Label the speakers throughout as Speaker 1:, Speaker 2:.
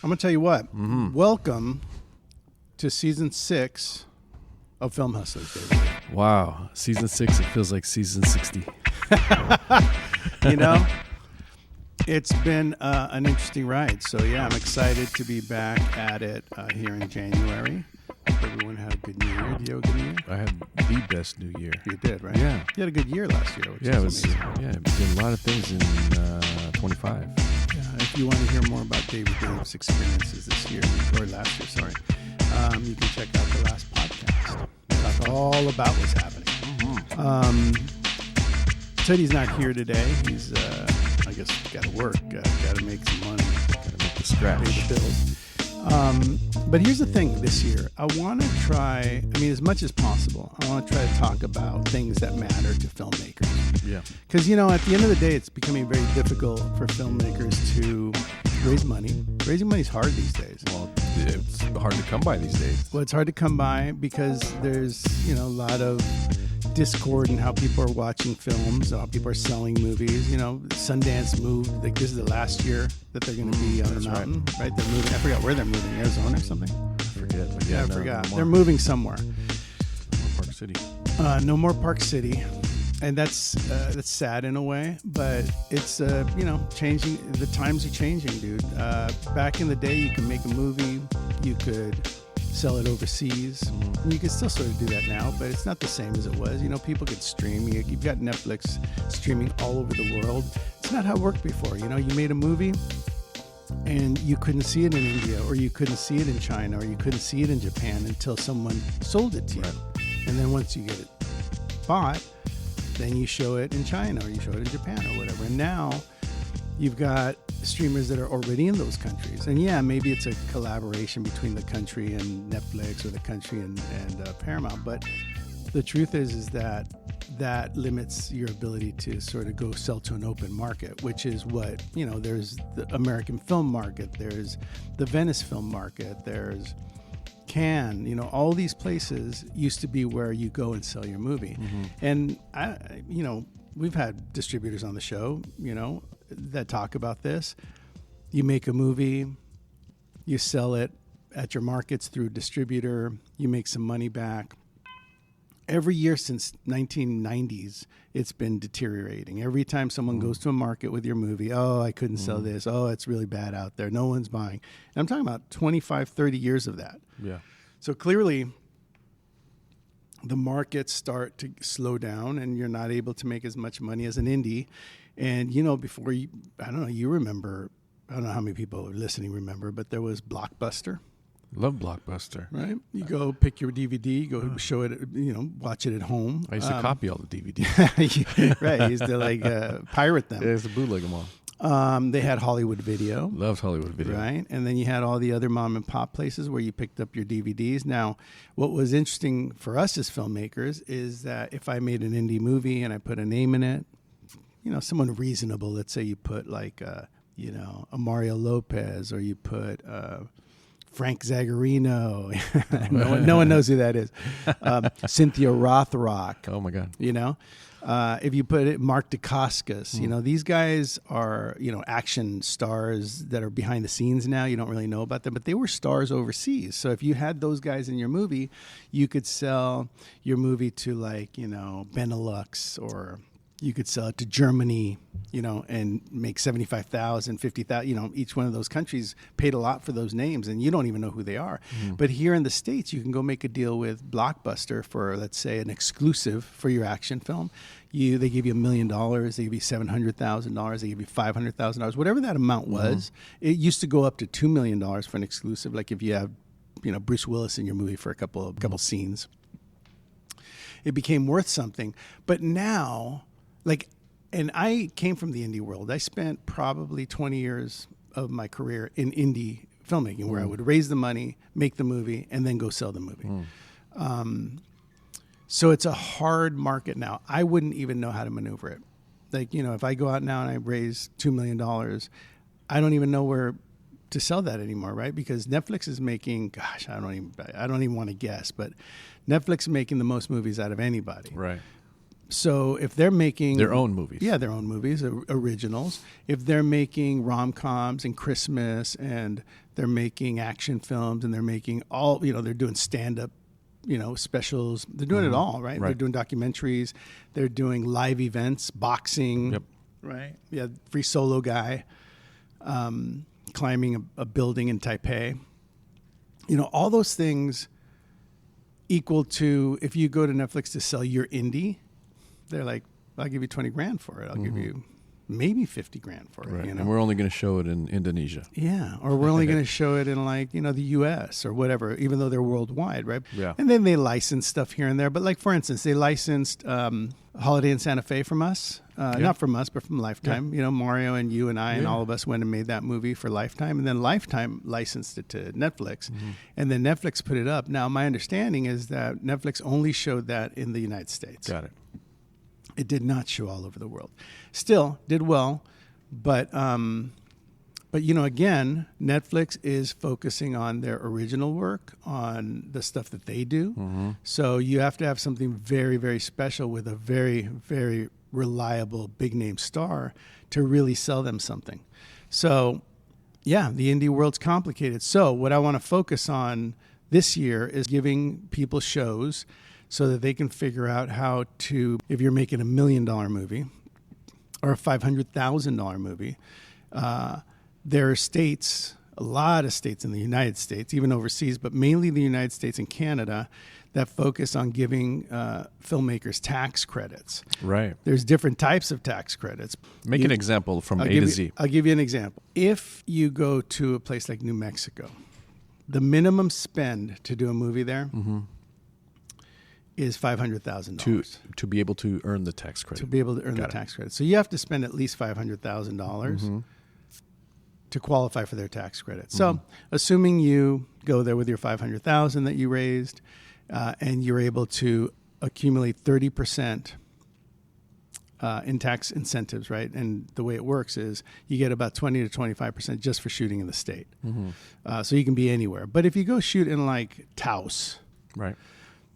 Speaker 1: I'm going to tell you what. Welcome to season 6 of Film Hustlers, baby.
Speaker 2: Wow. Season 6, it feels like season 60.
Speaker 1: You know, it's been an interesting ride. So, yeah, I'm excited to be back at it here in January. Hope everyone had a good New Year. Did you have a good New Year?
Speaker 2: I had the best New Year.
Speaker 1: You did, right?
Speaker 2: Yeah.
Speaker 1: You had a good year last year, which
Speaker 2: Yeah, it
Speaker 1: is
Speaker 2: was.
Speaker 1: amazing.
Speaker 2: Yeah, did a lot of things in 25.
Speaker 1: Yeah, if you want to hear more about David Dave's experiences this year, or last year, sorry, you can check out the last podcast. We talk all about what's happening. Teddy's not here today. He's, I guess, got to work, got to make some money, got to make
Speaker 2: The scratch.
Speaker 1: pay the bills. But here's the thing this year. I want to try, as much as possible, I want to try to talk about things that matter to filmmakers.
Speaker 2: Yeah.
Speaker 1: Because, at the end of the day, it's becoming very difficult for filmmakers to raise money. Raising money is hard these days.
Speaker 2: Well, it's hard to come by these days.
Speaker 1: Well, it's hard to come by because there's, a lot of discord in how people are watching films, how people are selling movies. Sundance moved. Like, this is the last year that they're going to be on the mountain, right? They're moving. I forgot where they're moving. Arizona or something?
Speaker 2: I forget. But
Speaker 1: Yeah, I
Speaker 2: no,
Speaker 1: forgot.
Speaker 2: no
Speaker 1: They're
Speaker 2: more.
Speaker 1: moving somewhere.
Speaker 2: Park City.
Speaker 1: No more Park City. And that's sad in a way, but it's, changing. The times are changing, dude. Back in the day, you could make a movie, you could sell it overseas. And you can still sort of do that now, but it's not the same as it was. People could stream. You've got Netflix streaming all over the world. It's not how it worked before. You made a movie and you couldn't see it in India, or you couldn't see it in China, or you couldn't see it in Japan until someone sold it to you.
Speaker 2: Right.
Speaker 1: And then once you get it bought, then you show it in China, or you show it in Japan, or whatever. And now you've got streamers that are already in those countries. And yeah, maybe it's a collaboration between the country and Netflix, or the country and Paramount. But the truth is that limits your ability to sort of go sell to an open market, which is what, there's the American film market, there's the Venice film market, there's Cannes, all these places used to be where you go and sell your movie. And we've had distributors on the show, that talk about this. You make a movie, you sell it at your markets through a distributor, you make some money back. Every year since 1990s, it's been deteriorating. Every time someone goes to a market with your movie, oh, I couldn't sell this. Oh, it's really bad out there. No one's buying. And I'm talking about 25, 30 years of that.
Speaker 2: Yeah.
Speaker 1: So clearly, the markets start to slow down, and you're not able to make as much money as an indie. And, before you, I don't know, you remember, I don't know how many people listening remember, but there was Blockbuster.
Speaker 2: Love Blockbuster.
Speaker 1: Right? You go pick your DVD, go show it, watch it at home.
Speaker 2: I used to copy all the DVDs.
Speaker 1: Right. You used to pirate them.
Speaker 2: Yeah, I used to bootleg them all.
Speaker 1: They had Hollywood Video.
Speaker 2: Loved Hollywood Video.
Speaker 1: Right. And then you had all the other mom and pop places where you picked up your DVDs. Now, what was interesting for us as filmmakers is that if I made an indie movie and I put a name in it, someone reasonable, let's say you put a Mario Lopez, or you put Frank Zagarino. no one knows who that is. Cynthia Rothrock.
Speaker 2: Oh, my God.
Speaker 1: If you put it, Mark Dacascos, these guys are, action stars that are behind the scenes now. You don't really know about them, but they were stars overseas. So if you had those guys in your movie, you could sell your movie to Benelux, or you could sell it to Germany, and make 75,000, 50,000. Each one of those countries paid a lot for those names, and you don't even know who they are. But here in the States, you can go make a deal with Blockbuster for, let's say, an exclusive for your action film. They give you $1 million, they give you $700,000, they give you $500,000, whatever that amount was. It used to go up to $2 million for an exclusive, like if you have, Bruce Willis in your movie for a couple scenes. It became worth something. But now, and I came from the indie world. I spent probably 20 years of my career in indie filmmaking, where I would raise the money, make the movie, and then go sell the movie. So it's a hard market now. I wouldn't even know how to maneuver it. If I go out now and I raise $2 million, I don't even know where to sell that anymore, right? Because Netflix is making, gosh, I don't even want to guess, but Netflix is making the most movies out of anybody.
Speaker 2: Right.
Speaker 1: So if they're making
Speaker 2: their own movies,
Speaker 1: their own movies, originals, if they're making rom-coms and Christmas and they're making action films, and they're making they're doing stand-up, specials. They're doing it all, right? They're doing documentaries. They're doing live events, boxing.
Speaker 2: Yep.
Speaker 1: Right. Yeah. Free Solo guy, climbing a building in Taipei. All those things equal to, if you go to Netflix to sell your indie, they're like, I'll give you 20 grand for it. I'll give you maybe 50 grand for it.
Speaker 2: Right. And we're only going to show it in Indonesia.
Speaker 1: Yeah. Or we're only going to show it in the US or whatever, even though they're worldwide, right?
Speaker 2: Yeah.
Speaker 1: And then they license stuff here and there. But like, for instance, they licensed Holiday in Santa Fe from us. Not from us, but from Lifetime.
Speaker 2: Yeah.
Speaker 1: Mario and you and I and all of us went and made that movie for Lifetime. And then Lifetime licensed it to Netflix. And then Netflix put it up. Now, my understanding is that Netflix only showed that in the United States.
Speaker 2: Got it.
Speaker 1: It did not show all over the world. Still did well, but again, Netflix is focusing on their original work, on the stuff that they do. So you have to have something very, very special with a very, very reliable big name star to really sell them something. So yeah, the indie world's complicated. So what I want to focus on this year is giving people shows so that they can figure out how to, if you're making $1 million movie or a $500,000 movie, there are states, a lot of states in the United States, even overseas, but mainly the United States and Canada, that focus on giving filmmakers tax credits.
Speaker 2: Right.
Speaker 1: There's different types of tax credits.
Speaker 2: Make an example from A to Z.
Speaker 1: I'll give you an example. If you go to a place like New Mexico, the minimum spend to do a movie there is $500,000
Speaker 2: to be able to earn the tax credit.
Speaker 1: To be able to earn the tax credit. So you have to spend at least $500,000 to qualify for their tax credit. So assuming you go there with your $500,000 that you raised, and you're able to accumulate 30% in tax incentives, right? And the way it works is you get about 20 to 25% just for shooting in the state. So you can be anywhere. But if you go shoot in like Taos,
Speaker 2: right,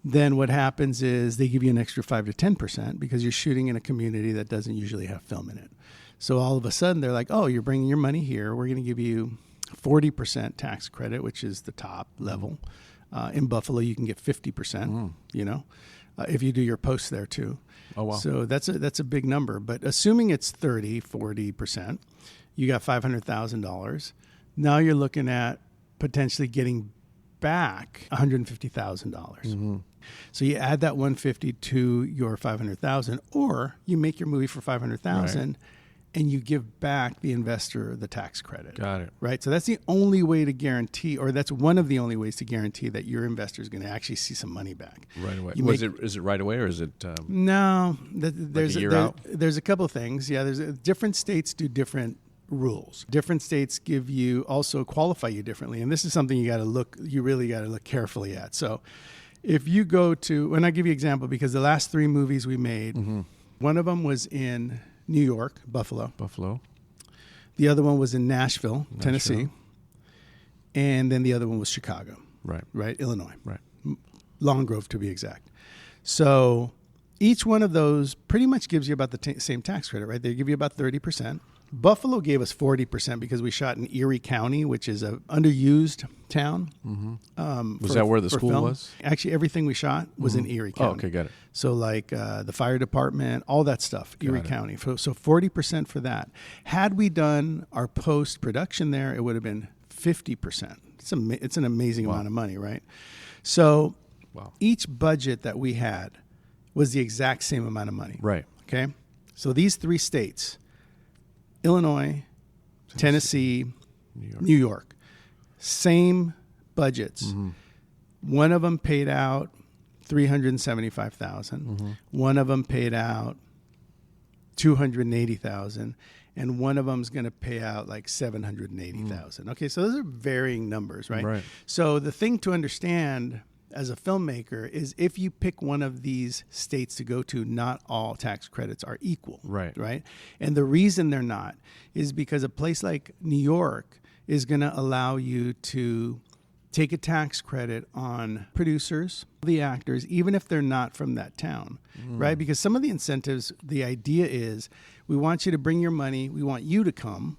Speaker 1: then what happens is they give you an extra 5 to 10% because you're shooting in a community that doesn't usually have film in it. So all of a sudden they're like, oh, you're bringing your money here. We're going to give you 40% tax credit, which is the top level. In Buffalo, you can get 50%, if you do your posts there too.
Speaker 2: Oh, wow.
Speaker 1: So that's a big number. But assuming it's 30, 40%, you got $500,000. Now you're looking at potentially getting back $150,000. So you add that $150,000 to your $500,000, or you make your movie for $500,000 and you give back the investor the tax credit.
Speaker 2: Got it.
Speaker 1: Right? So that's the only way to guarantee, or that's one of the only ways to guarantee that your investor is going to actually see some money back.
Speaker 2: Right away. Is it right away, or is it
Speaker 1: No. There's
Speaker 2: like a year out?
Speaker 1: There's a couple of things. Yeah, different states do different rules. Different states give you, also qualify you differently. And this is something you really got to look carefully at. So if you go to, and I'll give you an example, because the last 3 movies we made, one of them was in New York, Buffalo. The other one was in Nashville, Tennessee. And then the other one was Chicago. Right? Illinois. Long Grove, to be exact. So each one of those pretty much gives you about the same tax credit, right? They give you about 30%. Buffalo gave us 40% because we shot in Erie County, which is an underused town.
Speaker 2: Was that where the school
Speaker 1: film.
Speaker 2: was?
Speaker 1: Actually, everything we shot was in Erie County.
Speaker 2: Oh, okay, got it.
Speaker 1: So like the fire department, all that stuff, Erie County. So 40% for that. Had we done our post-production there, it would have been 50%. It's an amazing amount of money, right? So each budget that we had was the exact same amount of money.
Speaker 2: Right.
Speaker 1: Okay? So these 3 states, Illinois, Tennessee, New York, same budgets. One of them paid out $375,000. One of them paid out $280,000, and one of them is going to pay out like $780,000. Okay, so those are varying numbers, right? So the thing to understand as a filmmaker is if you pick one of these states to go to, not all tax credits are equal. Right. And the reason they're not is because a place like New York is going to allow you to take a tax credit on producers, the actors, even if they're not from that town, right? Because some of the incentives, the idea is we want you to bring your money, we want you to come,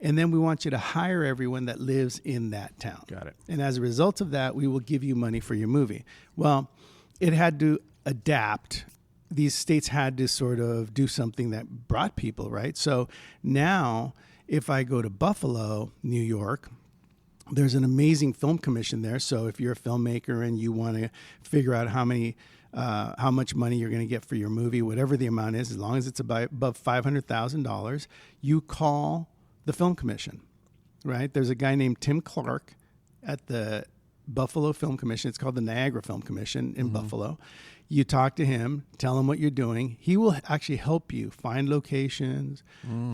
Speaker 1: And then we want you to hire everyone that lives in that town.
Speaker 2: Got it.
Speaker 1: And as a result of that, we will give you money for your movie. Well, it had to adapt. These states had to sort of do something that brought people, right? So now, if I go to Buffalo, New York, there's an amazing film commission there. So if you're a filmmaker and you want to figure out how much money you're going to get for your movie, whatever the amount is, as long as it's above $500,000, you call the film commission, right? There's a guy named Tim Clark at the Buffalo Film Commission. It's called the Niagara Film Commission in Buffalo. You talk to him, tell him what you're doing. He will actually help you find locations,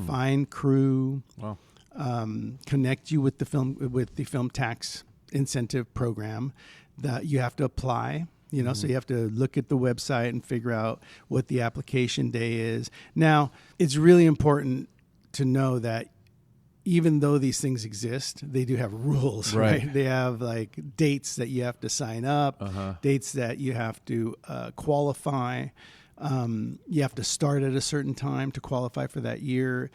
Speaker 1: find crew, connect you with the film tax incentive program that you have to apply. So you have to look at the website and figure out what the application day is. Now, it's really important to know that even though these things exist, they do have rules, right? They have like dates that you have to sign up, dates that you have to qualify. You have to start at a certain time to qualify for that year.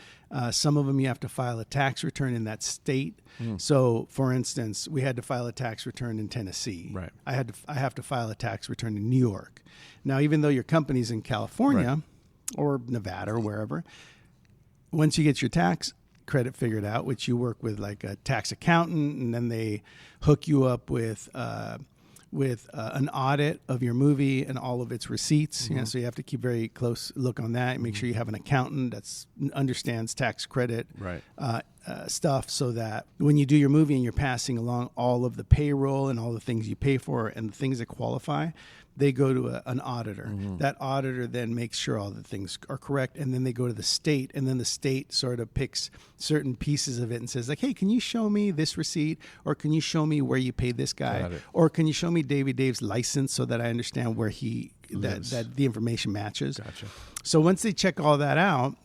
Speaker 1: Some of them you have to file a tax return in that state. So, for instance, we had to file a tax return in Tennessee.
Speaker 2: Right. I
Speaker 1: have to file a tax return in New York. Now, even though your company's in California or Nevada or wherever, once you get your tax credit figured out, which you work with like a tax accountant, and then they hook you up with an audit of your movie and all of its receipts. So you have to keep very close look on that and make sure you have an accountant that understands tax credit stuff, so that when you do your movie and you're passing along all of the payroll and all the things you pay for and the things that qualify, they go to an auditor. That auditor then makes sure all the things are correct, and then they go to the state, and then the state sort of picks certain pieces of it and says like, hey, can you show me this receipt, or can you show me where you paid this guy, or can you show me Dave's license so that I understand where that the information matches.
Speaker 2: Gotcha.
Speaker 1: So once they check all that out,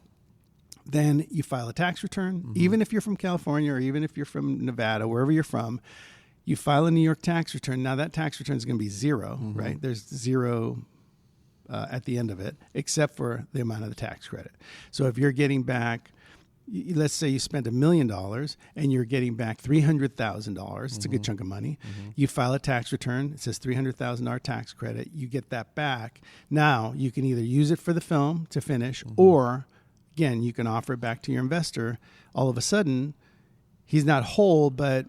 Speaker 1: then you file a tax return, even if you're from California or even if you're from Nevada, wherever you're from. You file a New York tax return. Now that tax return is going to be zero, right? There's zero at the end of it, except for the amount of the tax credit. So if you're getting back, let's say you spent $1 million and you're getting back $300,000, it's a good chunk of money. You file a tax return. It says $300,000 tax credit. You get that back. Now you can either use it for the film to finish, or again, you can offer it back to your investor. All of a sudden, he's not whole, but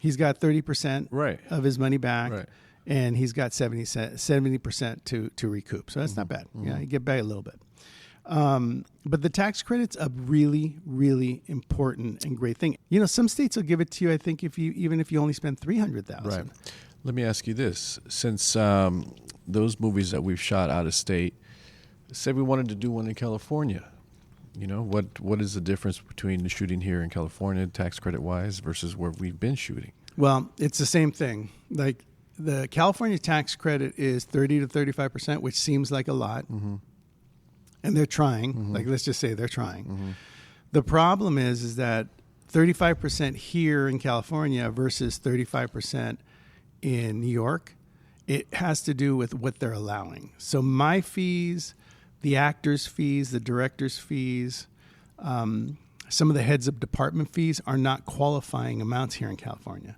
Speaker 1: he's got 30% of his money back, and he's got 70% to recoup. So that's not bad. Yeah, you get back a little bit. But the tax credit's a really, really important and great thing. Some states will give it to you, I think, even if you only spend $300,000. Right.
Speaker 2: Let me ask you this: since those movies that we've shot out of state, say we wanted to do one in California. What is the difference between the shooting here in California, tax credit wise, versus where we've been shooting?
Speaker 1: Well, it's the same thing. Like the California tax credit is 30 to 35%, which seems like a lot. And they're trying. Like, let's just say they're trying. The problem is that 35% here in California versus 35% in New York, it has to do with what they're allowing. So my fees, the actors' fees, the directors' fees, some of the heads of department fees are not qualifying amounts here in California.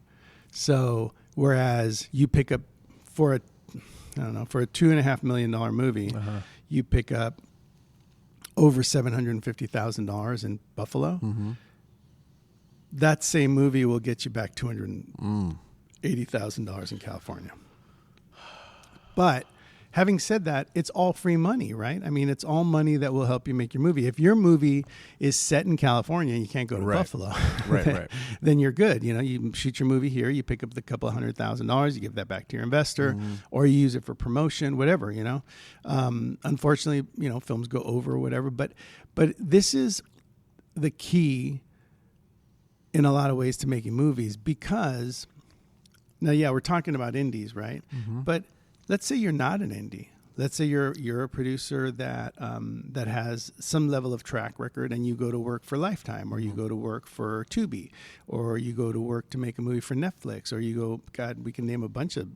Speaker 1: So whereas you pick up for a $2.5 million movie, you pick up over $750,000 in Buffalo. That same movie will get you back $280,000 in California. But having said that, it's all free money, right? I mean, it's all money that will help you make your movie. If your movie is set in California and you can't go to Buffalo, then you're good. You shoot your movie here, you pick up the couple $100,000, you give that back to your investor, or you use it for promotion, whatever, Unfortunately, films go over or whatever, but this is the key in a lot of ways to making movies, because now, we're talking about indies, right? But let's say you're not an indie. Let's say you're a producer that has some level of track record, and you go to work for Lifetime, or you go to work for Tubi, or you go to work to make a movie for Netflix, or you go, God, we can name a bunch of,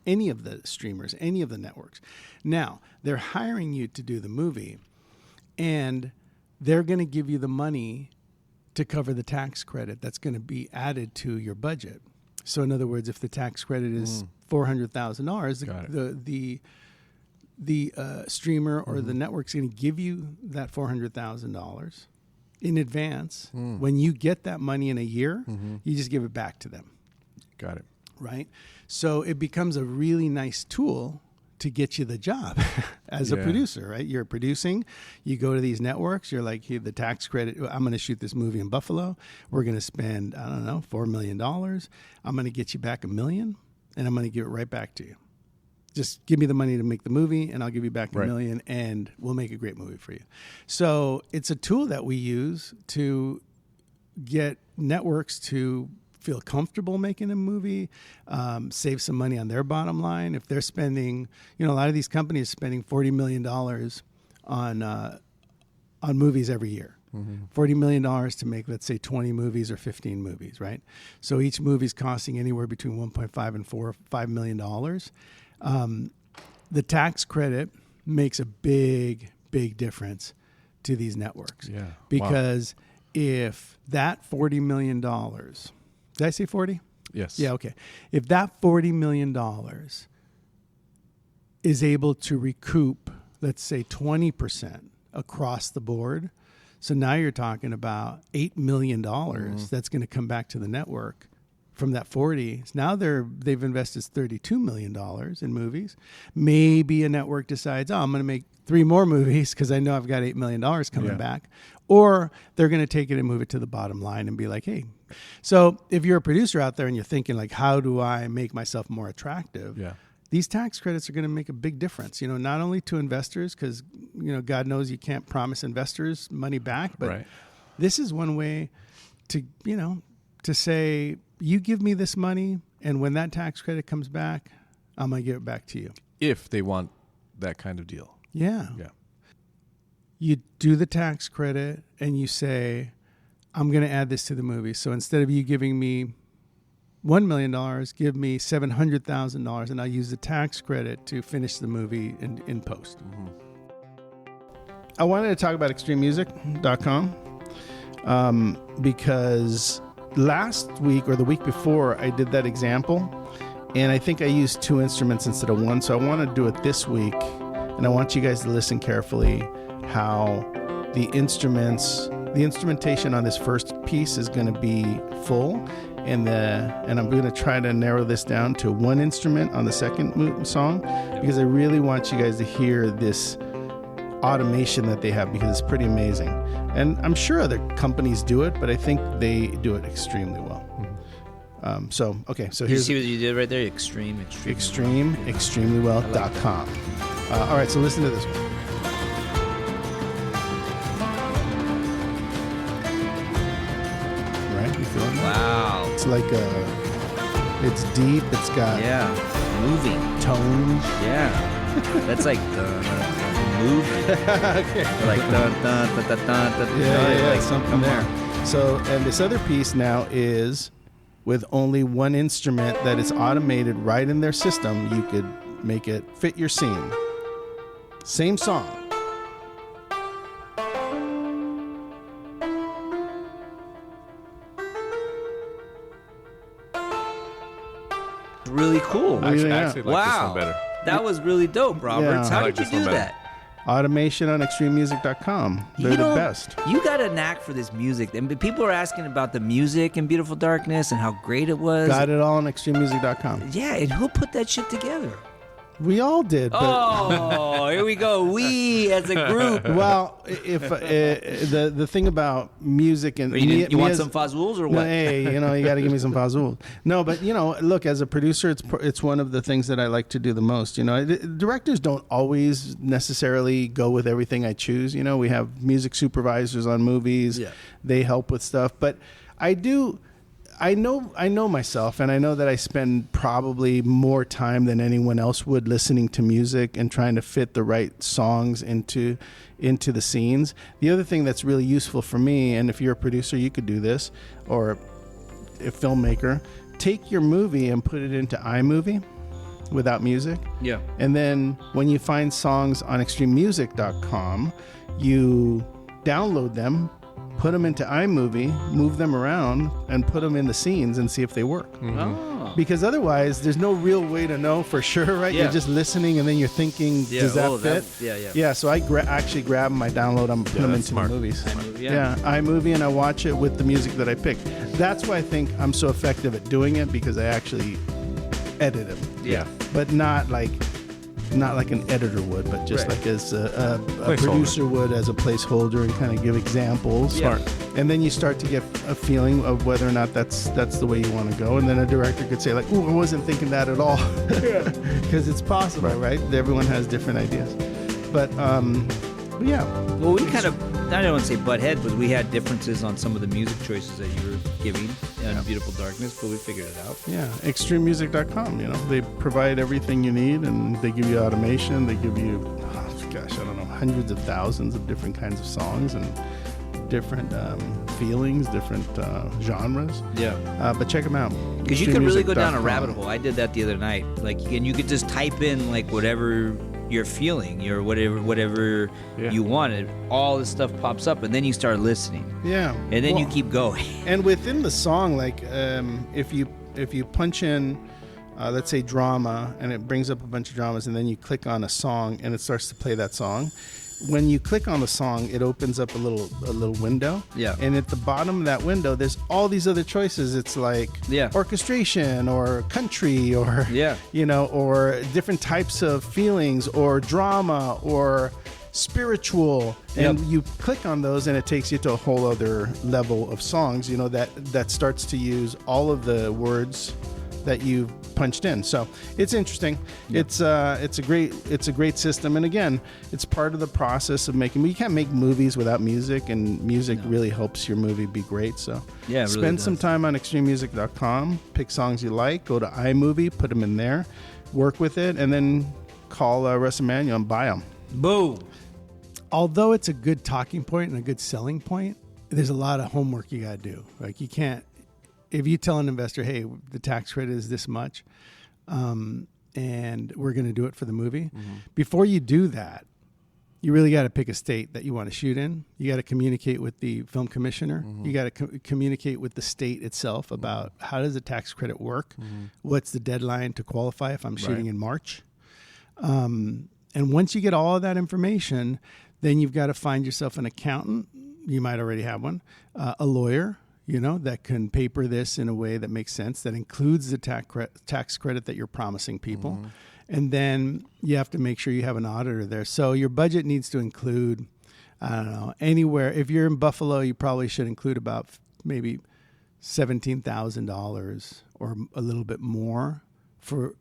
Speaker 1: any of the streamers, any of the networks. Now, they're hiring you to do the movie, and they're going to give you the money to cover the tax credit that's going to be added to your budget. So in other words, if the tax credit is $400,000, the streamer or the network's going to give you that $400,000 in advance. When you get that money in a year, you just give it back to them.
Speaker 2: Got it.
Speaker 1: Right? So it becomes a really nice tool to get you the job as a producer, right? You're producing, you go to these networks, you're like, here, the tax credit, I'm going to shoot this movie in Buffalo. We're going to spend, I don't know, $4 million. I'm going to get you back $1 million, and I'm going to give it right back to you. Just give me the money to make the movie, and I'll give you back $1 million, and we'll make a great movie for you. So it's a tool that we use to get networks to feel comfortable making a movie, save some money on their bottom line. If they're spending, a lot of these companies spending $40 million on movies every year. $40 million to make, let's say, 20 movies or 15 movies, right? So each movie's costing anywhere between $1.5 and $5 million. The tax credit makes a big, big difference to these networks.
Speaker 2: Yeah.
Speaker 1: Because if that $40 million, did I say 40?
Speaker 2: Yes.
Speaker 1: Yeah, okay. If that $40 million is able to recoup, let's say 20% across the board, so now you're talking about $8 million that's going to come back to the network from that 40. Now they've invested $32 million in movies. Maybe a network decides, I'm going to make 3 more movies because I know I've got $8 million coming back. Or they're going to take it and move it to the bottom line and be like, hey. So if you're a producer out there and you're thinking like, how do I make myself more attractive?
Speaker 2: Yeah.
Speaker 1: These tax credits are going to make a big difference, not only to investors, because, God knows you can't promise investors money back, but this is one way to, to say, you give me this money, and when that tax credit comes back, I'm going to give it back to you.
Speaker 2: If they want that kind of deal.
Speaker 1: Yeah.
Speaker 2: Yeah.
Speaker 1: You do the tax credit, and you say, I'm going to add this to the movie. So instead of you giving me $1 million, give me $700,000, and I'll use the tax credit to finish the movie in post. I wanted to talk about extrememusic.com because last week or the week before I did that example, and I think I used 2 instruments instead of 1. So I want to do it this week, and I want you guys to listen carefully how the instrumentation on this first piece is going to be full, and I'm going to try to narrow this down to 1 instrument on the second song, because I really want you guys to hear this automation that they have, because it's pretty amazing. And I'm sure other companies do it, but I think they do it extremely well. So here's...
Speaker 3: You see what you did right there?
Speaker 1: extremely.com. All right, so listen to this one. Right? You feeling that?
Speaker 3: Wow.
Speaker 1: It's like it's deep. It's got
Speaker 3: moving
Speaker 1: tones.
Speaker 3: Yeah. That's like moving.
Speaker 1: Okay.
Speaker 3: Like dun dun dun dun dun.
Speaker 1: Yeah,
Speaker 3: like
Speaker 1: something there. So, and this other piece now is with only 1 instrument that is automated right in their system. You could make it fit your scene. Same song.
Speaker 3: Really cool.
Speaker 2: I actually like this
Speaker 3: Wow.
Speaker 2: one better.
Speaker 3: That was really dope, Roberts.
Speaker 1: Yeah.
Speaker 3: How
Speaker 2: I like
Speaker 3: did
Speaker 2: this
Speaker 3: you do
Speaker 2: one better.
Speaker 3: that?
Speaker 1: Automation on extrememusic.com. They're the best.
Speaker 3: You got a knack for this music. And people are asking about the music in Beautiful Darkness and how great it was.
Speaker 1: Got it all on extrememusic.com.
Speaker 3: Yeah, and who put that shit together?
Speaker 1: We all did. But
Speaker 3: Oh, here we go. We as a group.
Speaker 1: well, if the thing about music and
Speaker 3: You want some Fazools or what?
Speaker 1: No, hey, you got to give me some Fazul. No, but look, as a producer, it's one of the things that I like to do the most. Directors don't always necessarily go with everything I choose. We have music supervisors on movies.
Speaker 3: Yeah.
Speaker 1: They help with stuff, but I do. I know myself, and I know that I spend probably more time than anyone else would listening to music and trying to fit the right songs into the scenes. The other thing that's really useful for me, and if you're a producer, you could do this, or a filmmaker, take your movie and put it into iMovie without music.
Speaker 3: Yeah.
Speaker 1: And then when you find songs on extrememusic.com, you download them, put them into iMovie, move them around, and put them in the scenes and see if they work.
Speaker 3: Oh.
Speaker 1: Because otherwise, there's no real way to know for sure, right?
Speaker 3: Yeah.
Speaker 1: You're just listening, and then you're thinking, does that fit?
Speaker 3: Yeah.
Speaker 1: So I actually grab them, I download them, put them into the movies.
Speaker 3: iMovie,
Speaker 1: Yeah, iMovie, and I watch it with the music that I pick. That's why I think I'm so effective at doing it, because I actually edit them.
Speaker 3: Yeah.
Speaker 1: But not like an editor would, but just
Speaker 3: Right.
Speaker 1: like as a producer would, as a placeholder, and kind of give examples.
Speaker 3: Yeah.
Speaker 1: And then you start to get a feeling of whether or not that's the way you want to go. And then a director could say like, "Ooh, I wasn't thinking that at all," because it's possible, right? Everyone has different ideas. But yeah.
Speaker 3: Well, we kind of, I don't want to say butt head, but we had differences on some of the music choices that you were giving in Beautiful Darkness, but we figured it out.
Speaker 1: Yeah, extrememusic.com, they provide everything you need, and they give you automation. They give you, hundreds of thousands of different kinds of songs and different feelings, different genres.
Speaker 3: Yeah.
Speaker 1: But check them out.
Speaker 3: Because you could really go down a
Speaker 1: extrememusic.com.
Speaker 3: rabbit hole. I did that the other night. And you could just type in whatever you're feeling, or whatever you wanted. All this stuff pops up, and then you start listening.
Speaker 1: Yeah.
Speaker 3: And then you keep going.
Speaker 1: And within the song, if you punch in, let's say drama, and it brings up a bunch of dramas, and then you click on a song, and it starts to play that song. When you click on the song, it opens up a little window.
Speaker 3: Yeah.
Speaker 1: And at the bottom of that window, there's all these other choices. It's like orchestration, or country, or or different types of feelings, or drama, or spiritual. And you click on those, and it takes you to a whole other level of songs. That starts to use all of the words that you've punched in. So it's interesting. Yeah. It's a great system. And again, it's part of the process of making. You can't make movies without music, and music really helps your movie be great. So spend some time on extrememusic.com, pick songs you like, go to iMovie, put them in there, work with it, and then call Russ Emanuel and buy them.
Speaker 3: Boom.
Speaker 1: Although it's a good talking point and a good selling point, there's a lot of homework you got to do. Like, you can't, if you tell an investor, hey, the tax credit is this much, and we're going to do it for the movie, before you do that, you really got to pick a state that you want to shoot in. You got to communicate with the film commissioner. You got to communicate with the state itself about how does the tax credit work? What's the deadline to qualify if I'm shooting in March? And once you get all of that information, then you've got to find yourself an accountant. You might already have one, a lawyer, that can paper this in a way that makes sense, that includes the tax credit that you're promising people. And then you have to make sure you have an auditor there. So your budget needs to include, I don't know, anywhere. If you're in Buffalo, you probably should include about maybe $17,000 or a little bit more for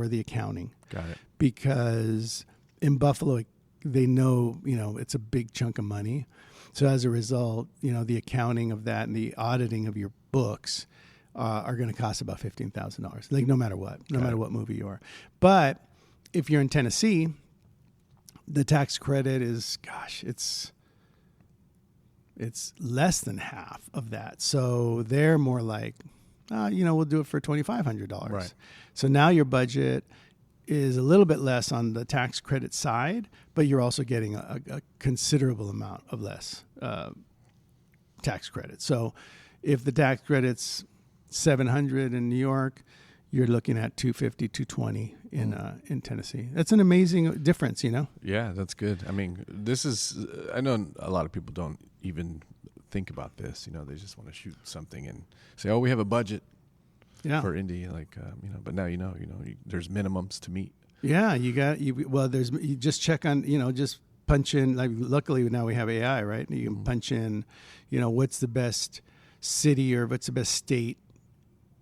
Speaker 1: the accounting.
Speaker 2: Got it.
Speaker 1: Because in Buffalo, they know, it's a big chunk of money. So as a result, the accounting of that and the auditing of your books are going to cost about $15,000, like no matter what movie you are. But if you're in Tennessee, the tax credit is, it's less than half of that. So they're more like, we'll do it for $2,500.
Speaker 2: Right.
Speaker 1: So now your budget is a little bit less on the tax credit side, but you're also getting a considerable amount of less tax credit. So if the tax credit's $700 in New York, you're looking at $250, $220 in Tennessee. That's an amazing difference,
Speaker 2: Yeah, that's good. I mean, I know a lot of people don't even think about this. You know, they just want to shoot something and say, "Oh, we have a budget for indie." Like, but now there's minimums to meet.
Speaker 1: Yeah, you just check on, just punch in. Like, luckily now we have AI, right? You can punch in, what's the best city or what's the best state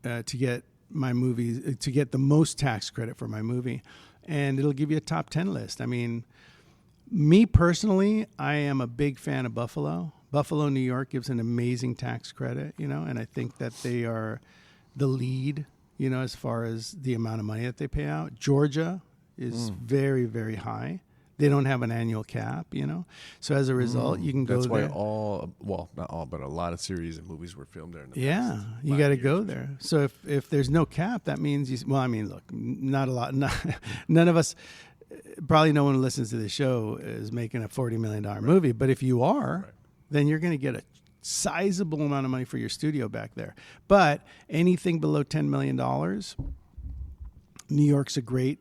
Speaker 1: to get my movie, to get the most tax credit for my movie, and it'll give you a top 10 list. I mean, me personally, I am a big fan of Buffalo. Buffalo, New York gives an amazing tax credit, and I think that they are the lead, as far as the amount of money that they pay out. Georgia is very, very high. They don't have an annual cap, So as a result, you can go there.
Speaker 2: That's why not all, but a lot of series and movies were filmed there in the past.
Speaker 1: You got to go there. So if there's no cap, that means look, not a lot. None of us, probably no one who listens to the show is making a $40 million movie. But if you are, then you're going to get a sizable amount of money for your studio back there. But anything below $10 million, New York's a great.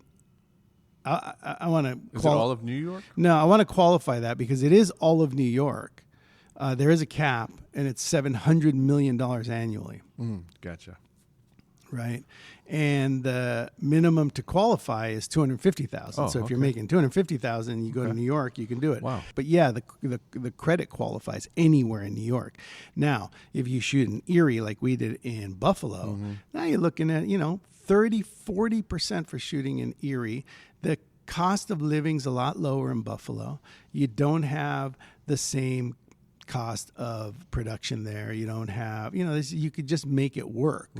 Speaker 1: I want to.
Speaker 2: Is it all of New York?
Speaker 1: No, I want to qualify that because it is all of New York. There is a cap, and it's $700 million annually.
Speaker 2: Gotcha.
Speaker 1: Right, and the minimum to qualify is $250,000. So if you're making $250,000, you go to New York, you can do it.
Speaker 2: Wow.
Speaker 1: But yeah, the credit qualifies anywhere in New York. Now, if you shoot in Erie like we did in Buffalo, now you're looking at 30-40% for shooting in Erie. The cost of living's a lot lower in Buffalo. You don't have the same cost of production there. You don't have you could just make it work.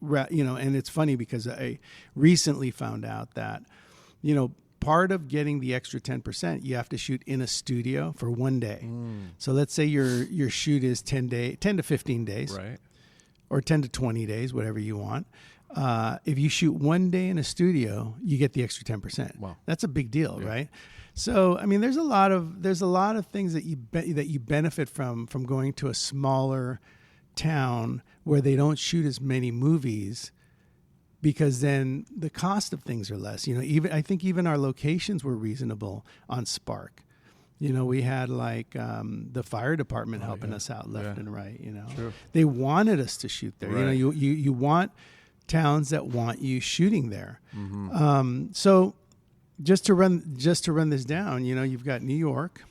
Speaker 2: Right.
Speaker 1: And it's funny because I recently found out that, part of getting the extra 10%, you have to shoot in a studio for 1 day. So let's say your shoot is 10 to 15 days,
Speaker 2: Right.
Speaker 1: or 10 to 20 days, whatever you want. If you shoot 1 day in a studio, you get the extra 10%.
Speaker 2: Wow.
Speaker 1: That's a big deal, right? So, I mean, there's a lot of things that you benefit from going to a smaller town where they don't shoot as many movies, because then the cost of things are less. I think even our locations were reasonable on Spark. We had like the fire department helping us out left and right.
Speaker 2: Sure.
Speaker 1: They wanted us to shoot there.
Speaker 2: Right.
Speaker 1: You want towns that want you shooting there. So just to run this down, you've got New York,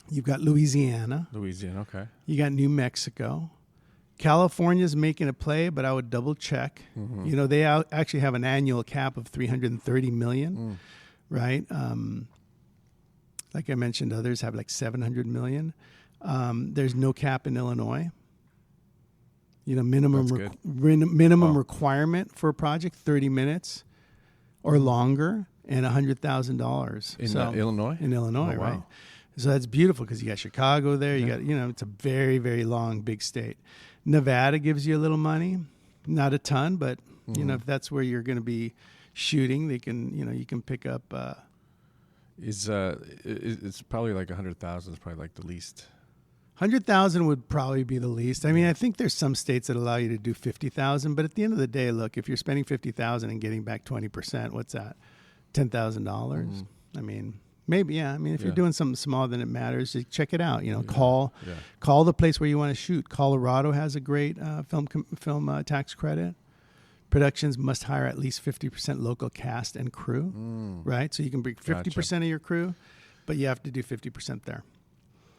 Speaker 1: you've got Louisiana,
Speaker 2: Okay.
Speaker 1: you got New Mexico. California's making a play, but I would double check. They actually have an annual cap of $330 million, right? Like I mentioned, others have like $700 million. There's no cap in Illinois. Minimum requirement for a project, 30 minutes or longer, and $100,000
Speaker 2: In Illinois?
Speaker 1: In Illinois,
Speaker 2: Oh, wow.
Speaker 1: right? So that's beautiful because you got Chicago there. You got it's a very, very long, big state. Nevada gives you a little money, not a ton, but if that's where you're going to be shooting, they can you can pick up.
Speaker 2: It's probably like 100,000 is probably like the least.
Speaker 1: 100,000 would probably be the least. I mean, I think there's some states that allow you to do 50,000, but at the end of the day, look, if you're spending 50,000 and getting back 20%, what's that? $10,000. I mean, maybe, yeah. I mean, if you're doing something small, then it matters. Just check it out. Call the place where you want to shoot. Colorado has a great film tax credit. Productions must hire at least 50% local cast and crew, right? So you can bring 50% of your crew, but you have to do 50% there.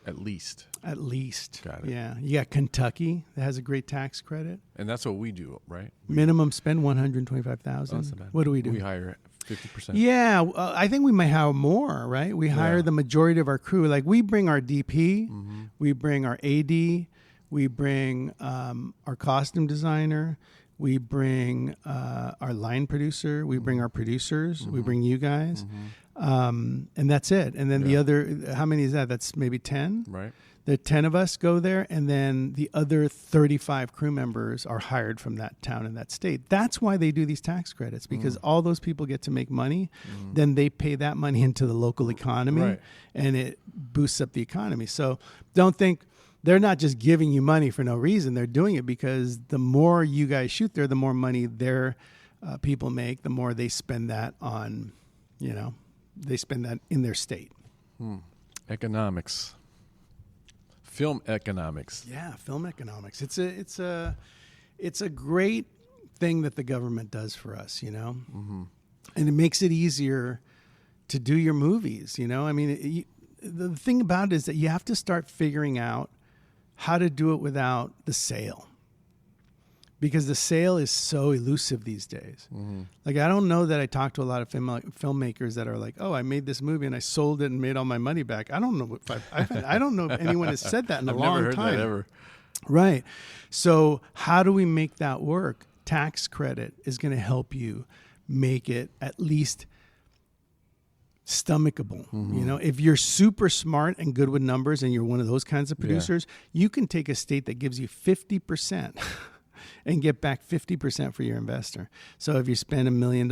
Speaker 2: At least.
Speaker 1: Got it. Yeah. You got Kentucky that has a great tax credit.
Speaker 2: And that's what we do, right?
Speaker 1: Minimum spend $125,000.
Speaker 2: That's not bad.
Speaker 1: What do we do?
Speaker 2: We hire 50%.
Speaker 1: Yeah, I think we might hire more, right? We hire the majority of our crew. Like we bring our DP, we bring our AD, we bring our costume designer, we bring our line producer, we bring our producers, we bring you guys, and that's it. And then the other, how many is that? That's maybe 10?
Speaker 2: Right.
Speaker 1: The 10 of us go there, and then the other 35 crew members are hired from that town and that state. That's why they do these tax credits, because all those people get to make money. Then they pay that money into the local economy, and it boosts up the economy. So don't think they're not just giving you money for no reason. They're doing it because the more you guys shoot there, the more money their people make, the more they spend that on, they spend that in their state.
Speaker 2: Economics. Film economics.
Speaker 1: Yeah, film economics. It's a great thing that the government does for us, and it makes it easier to do your movies. I mean, the thing about it is that you have to start figuring out how to do it without the sale, because the sale is so elusive these days. Like, I don't know that I talk to a lot of filmmakers that are like, "Oh, I made this movie and I sold it and made all my money back." I don't know if I don't know if anyone has said that in a long time.
Speaker 2: I've never heard that ever.
Speaker 1: Right. So how do we make that work? Tax credit is going to help you make it at least stomachable. If you're super smart and good with numbers and you're one of those kinds of producers, you can take a state that gives you 50% and get back 50% for your investor. So if you spend $1 million,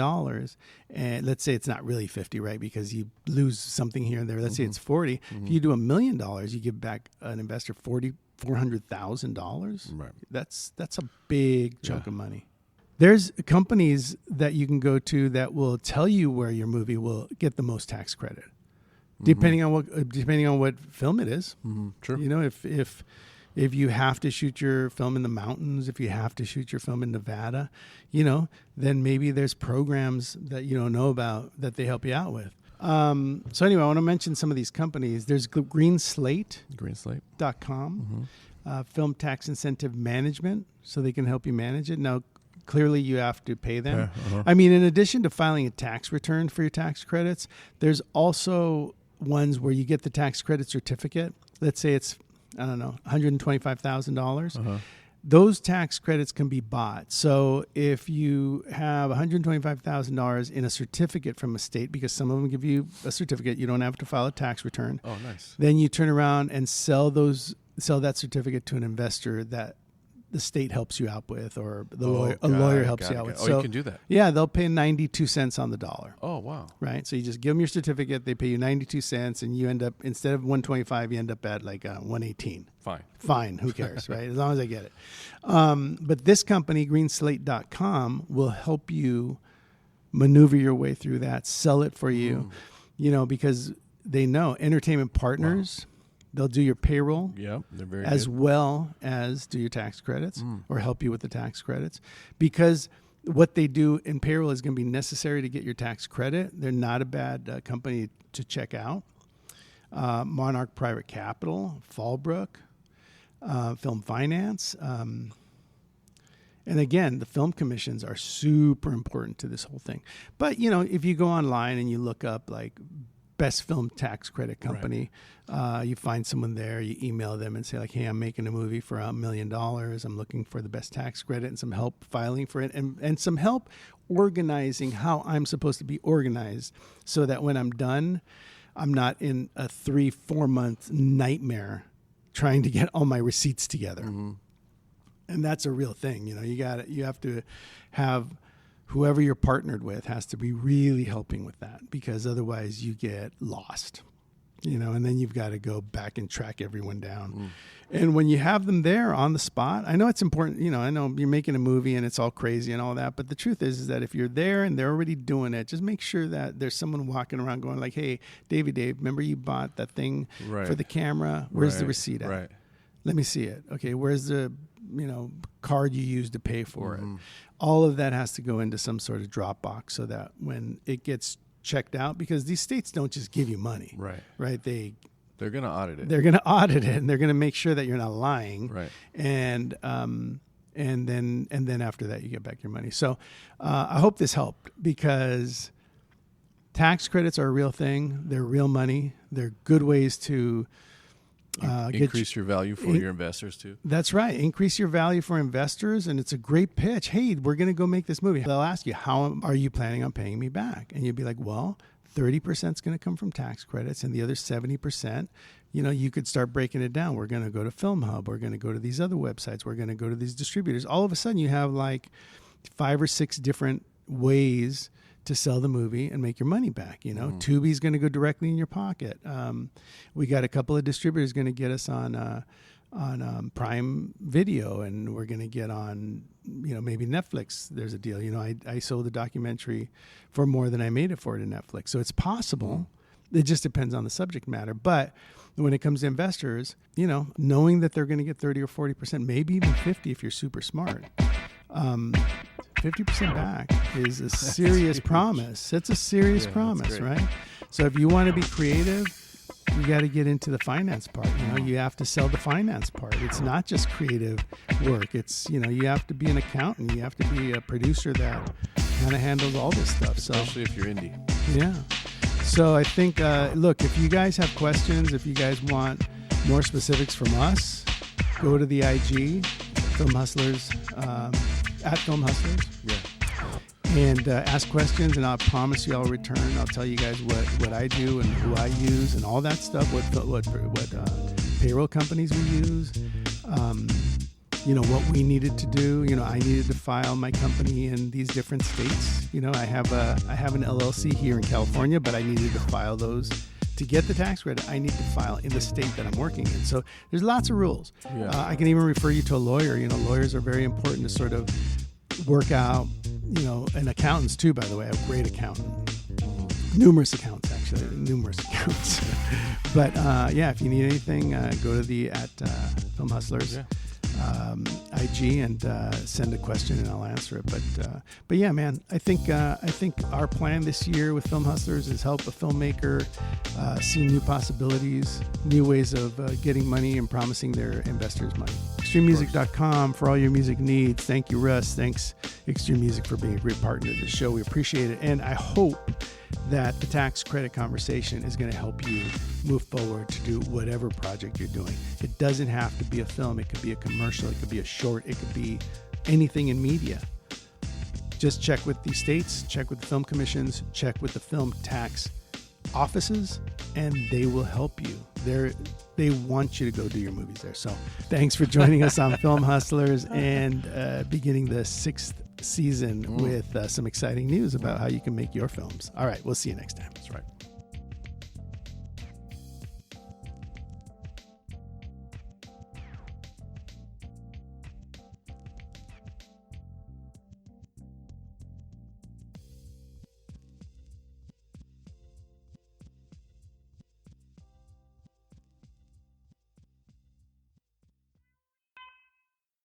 Speaker 1: and let's say it's not really 50, right? Because you lose something here and there. Let's say it's 40. If you do $1 million, you give back an investor $400,000.
Speaker 2: Right.
Speaker 1: That's a big chunk of money. There's companies that you can go to that will tell you where your movie will get the most tax credit, depending on what film it is.
Speaker 2: Sure.
Speaker 1: You know, if you have to shoot your film in the mountains, if you have to shoot your film in Nevada, you know, then maybe there's programs that you don't know about that they help you out with. So anyway, I want to mention some of these companies. There's greenslate.com, film tax incentive management, so they can help you manage it. Now, clearly you have to pay them. I mean, in addition to filing a tax return for your tax credits, there's also ones where you get the tax credit certificate. Let's say it's, I don't know, $125,000. Those tax credits can be bought. So if you have $125,000 in a certificate from a state, because some of them give you a certificate, you don't have to file a tax return.
Speaker 2: Oh, nice.
Speaker 1: Then you turn around and sell that certificate to an investor that the state helps you out with, or a lawyer helps you out with.
Speaker 2: Oh,
Speaker 1: so,
Speaker 2: you can do that.
Speaker 1: Yeah, they'll pay 92 cents on the dollar.
Speaker 2: Oh, wow.
Speaker 1: Right? So you just give them your certificate, they pay you 92 cents, and you end up, instead of 125, you end up at like 118. Fine, who cares, right? As long as I get it. But this company, greenslate.com, will help you maneuver your way through that, sell it for you, you know, because they know entertainment partners. Wow. They'll do your payroll
Speaker 2: they're very
Speaker 1: as
Speaker 2: good.
Speaker 1: Well as do your tax credits or help you with the tax credits, because what they do in payroll is going to be necessary to get your tax credit. They're not a bad company to check out. Monarch Private Capital, Fallbrook, Film Finance. And again, the film commissions are super important to this whole thing. But, you know, if you go online and you look up like best film tax credit company, you find someone there, you email them and say like, hey, I'm making a movie for $1 million. I'm looking for the best tax credit and some help filing for it, and some help organizing how I'm supposed to be organized, so that when I'm done, I'm not in a 3-4 month nightmare trying to get all my receipts together. And that's a real thing. You know, you have to have whoever you're partnered with has to be really helping with that, because otherwise you get lost, you know, and then you've got to go back and track everyone down. And when you have them there on the spot, I know it's important, you know, I know you're making a movie and it's all crazy and all that, but the truth is that if you're there and they're already doing it, just make sure that there's someone walking around going like, hey, Dave, remember you bought that thing for the camera? Where's the receipt at? Let me see it. Okay, where's the, you know, card you used to pay for it? All of that has to go into some sort of Dropbox, so that when it gets checked out, because these states don't just give you money, right? They're going to audit it. They're going to audit it, and they're going to make sure that you're not lying, and then after that you get back your money. So I hope this helped, because tax credits are a real thing. They're real money. They're good ways to
Speaker 2: increase your value for your investors too. That's
Speaker 1: right. Increase your value for investors. And it's a great pitch. Hey, we're going to go make this movie. They'll ask you, how are you planning on paying me back? And you'll be like, well, 30% is going to come from tax credits, and the other 70%, you know, you could start breaking it down. We're going to go to Film Hub. We're going to go to these other websites. We're going to go to these distributors. All of a sudden you have like 5 or 6 different ways to sell the movie and make your money back. You know, Tubi's going to go directly in your pocket. We got a couple of distributors going to get us on Prime Video, and we're going to get on, you know, maybe Netflix. There's a deal. You know, I sold a documentary for more than I made it for to Netflix. So it's possible. It just depends on the subject matter. But when it comes to investors, you know, knowing that they're going to get 30 or 40%, maybe even 50 if you're super smart. 50% back is a serious promise. It's a serious promise, right? So if you want to be creative, you got to get into the finance part. You know, you have to sell the finance part. It's not just creative work. It's, you know, you have to be an accountant. You have to be a producer that kind of handles all this stuff. So,
Speaker 2: especially if you're indie.
Speaker 1: Yeah. So I think, look, if you guys have questions, if you guys want more specifics from us, go to the IG, Film Hustlers, at Film Hustlers. Yeah. And ask questions, and I'll promise you I'll return. I'll tell you guys what I do and who I use and all that stuff, what payroll companies we use, you know, what we needed to do. You know, I needed to file my company in these different states. You know, I have an LLC here in California, but I needed to file those to get the tax credit, I need to file in the state that I'm working in. So there's lots of rules.
Speaker 2: Yeah.
Speaker 1: I can even refer you to a lawyer. Lawyers are very important to sort of work out, and accountants too, by the way. I have a great accountant. Numerous accounts, actually. But if you need anything, go to at Film Hustlers.
Speaker 2: Yeah.
Speaker 1: IG and send a question and I'll answer it. But yeah, man, I think our plan this year with Film Hustlers is help a filmmaker see new possibilities, new ways of getting money and promising their investors money. ExtremeMusic.com for all your music needs. Thank you, Russ. Thanks, Extreme Music, for being a great partner to the show. We appreciate it, and I hope that the tax credit conversation is going to help you move forward to do whatever project you're doing. It doesn't have to be a film. It could be a commercial. It could be a short. It could be anything in media. Just check with the states, check with the film commissions, check with the film tax offices, and they will help you. They want you to go do your movies there. So thanks for joining us on Film Hustlers and beginning the 6th season with some exciting news about how you can make your films. All right, we'll see you next time.
Speaker 2: That's right.